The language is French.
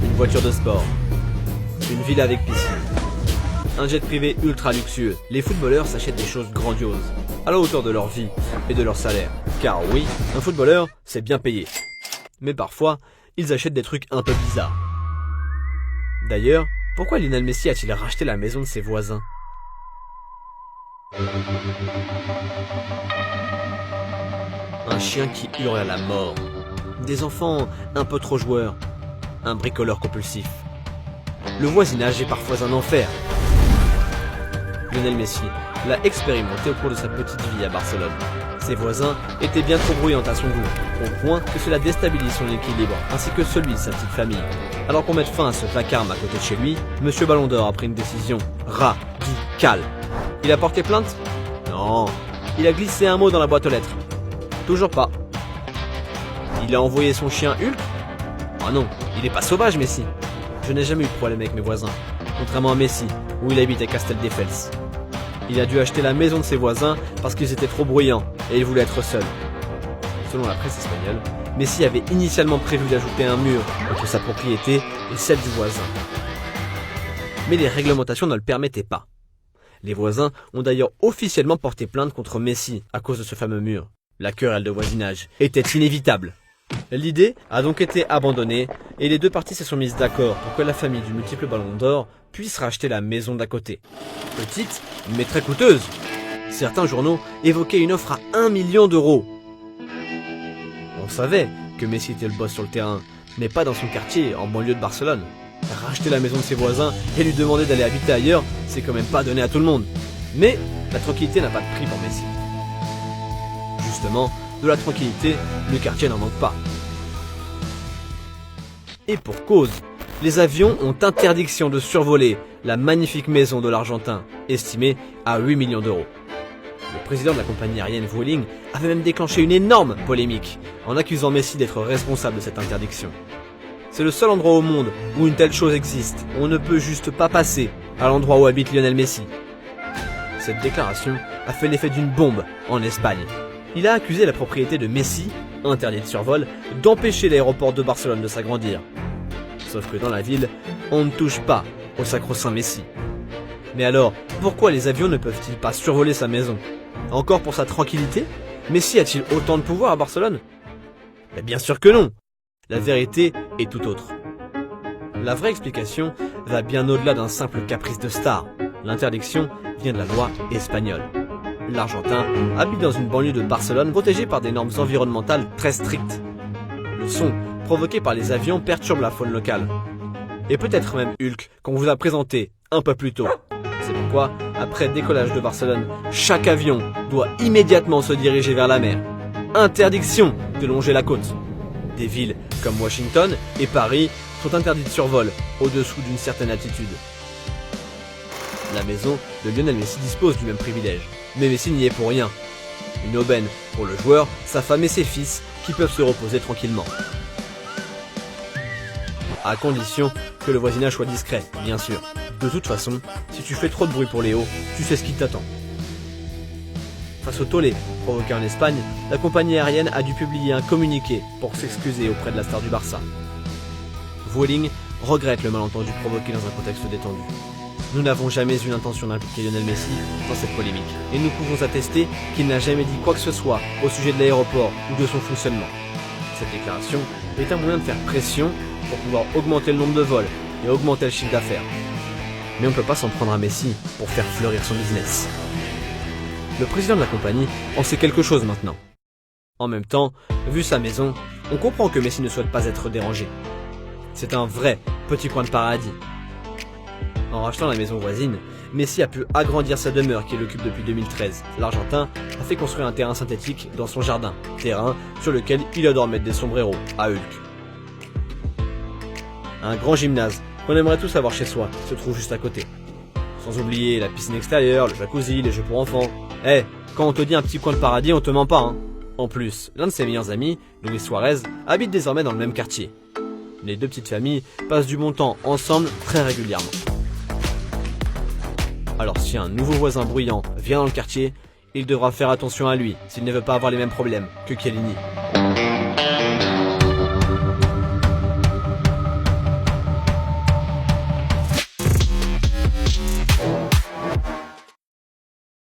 une voiture de sport, une villa avec piscine, un jet privé ultra luxueux. Les footballeurs s'achètent des choses grandioses, à la hauteur de leur vie et de leur salaire. Car oui, un footballeur, c'est bien payé. Mais parfois, ils achètent des trucs un peu bizarres. D'ailleurs, pourquoi Lionel Messi a-t-il racheté la maison de ses voisins? Un chien qui hurle à la mort, des enfants un peu trop joueurs, un bricoleur compulsif. Le voisinage est parfois un enfer. Lionel Messi l'a expérimenté au cours de sa petite vie à Barcelone. Ses voisins étaient bien trop bruyants à son goût, au point que cela déstabilise son équilibre ainsi que celui de sa petite famille. Alors qu'on mette fin à ce vacarme à côté de chez lui, Monsieur Ballon d'Or a pris une décision radicale. Il a porté plainte? Non. Il a glissé un mot dans la boîte aux lettres? Toujours pas. Il a envoyé son chien Hulk? Ah non, il est pas sauvage Messi. Je n'ai jamais eu de problème avec mes voisins, contrairement à Messi, où il habite à Casteldefels. Il a dû acheter la maison de ses voisins parce qu'ils étaient trop bruyants et il voulait être seul. Selon la presse espagnole, Messi avait initialement prévu d'ajouter un mur entre sa propriété et celle du voisin. Mais les réglementations ne le permettaient pas. Les voisins ont d'ailleurs officiellement porté plainte contre Messi à cause de ce fameux mur. La querelle de voisinage était inévitable. L'idée a donc été abandonnée et les deux parties se sont mises d'accord pour que la famille du multiple Ballon d'Or puisse racheter la maison d'à côté. Petite, mais très coûteuse. Certains journaux évoquaient une offre à 1 million d'euros. On savait que Messi était le boss sur le terrain, mais pas dans son quartier, en banlieue de Barcelone. Racheter la maison de ses voisins et lui demander d'aller habiter ailleurs, c'est quand même pas donné à tout le monde. Mais la tranquillité n'a pas de prix pour Messi. Justement, de la tranquillité, le quartier n'en manque pas. Et pour cause, les avions ont interdiction de survoler la magnifique maison de l'Argentin, estimée à 8 millions d'euros. Le président de la compagnie aérienne Vueling avait même déclenché une énorme polémique en accusant Messi d'être responsable de cette interdiction. C'est le seul endroit au monde où une telle chose existe. On ne peut juste pas passer à l'endroit où habite Lionel Messi. Cette déclaration a fait l'effet d'une bombe en Espagne. Il a accusé la propriété de Messi, interdite de survol, d'empêcher l'aéroport de Barcelone de s'agrandir. Sauf que dans la ville, on ne touche pas au sacro-saint Messi. Mais alors, pourquoi les avions ne peuvent-ils pas survoler sa maison? Encore pour sa tranquillité? Messi a-t-il autant de pouvoir à Barcelone? Mais bien sûr que non! La vérité est tout autre. La vraie explication va bien au-delà d'un simple caprice de star. L'interdiction vient de la loi espagnole. L'Argentin habite dans une banlieue de Barcelone protégée par des normes environnementales très strictes. Le son provoqué par les avions perturbe la faune locale. Et peut-être même Hulk qu'on vous a présenté un peu plus tôt. C'est pourquoi, après décollage de Barcelone, chaque avion doit immédiatement se diriger vers la mer. Interdiction de longer la côte. Des villes comme Washington et Paris sont interdites de survol au-dessous d'une certaine altitude. La maison de Lionel Messi dispose du même privilège, mais Messi n'y est pour rien. Une aubaine pour le joueur, sa femme et ses fils qui peuvent se reposer tranquillement. À condition que le voisinage soit discret, bien sûr. De toute façon, si tu fais trop de bruit pour Léo, tu sais ce qui t'attend. Face au tollé provoqué en Espagne, la compagnie aérienne a dû publier un communiqué pour s'excuser auprès de la star du Barça. Vueling regrette le malentendu provoqué dans un contexte détendu. Nous n'avons jamais eu l'intention d'impliquer Lionel Messi dans cette polémique, et nous pouvons attester qu'il n'a jamais dit quoi que ce soit au sujet de l'aéroport ou de son fonctionnement. Cette déclaration est un moyen de faire pression pour pouvoir augmenter le nombre de vols et augmenter le chiffre d'affaires. Mais on ne peut pas s'en prendre à Messi pour faire fleurir son business. Le président de la compagnie en sait quelque chose maintenant. En même temps, vu sa maison, on comprend que Messi ne souhaite pas être dérangé. C'est un vrai petit coin de paradis. En rachetant la maison voisine, Messi a pu agrandir sa demeure qu'il occupe depuis 2013. L'Argentin a fait construire un terrain synthétique dans son jardin, terrain sur lequel il adore mettre des sombreros à Hulk. Un grand gymnase qu'on aimerait tous avoir chez soi se trouve juste à côté. Sans oublier la piscine extérieure, le jacuzzi, les jeux pour enfants. Quand on te dit un petit coin de paradis, on te ment pas, hein. En plus, l'un de ses meilleurs amis, Luis Suarez, habite désormais dans le même quartier. Les deux petites familles passent du bon temps ensemble très régulièrement. Alors si un nouveau voisin bruyant vient dans le quartier, il devra faire attention à lui s'il ne veut pas avoir les mêmes problèmes que Chiellini.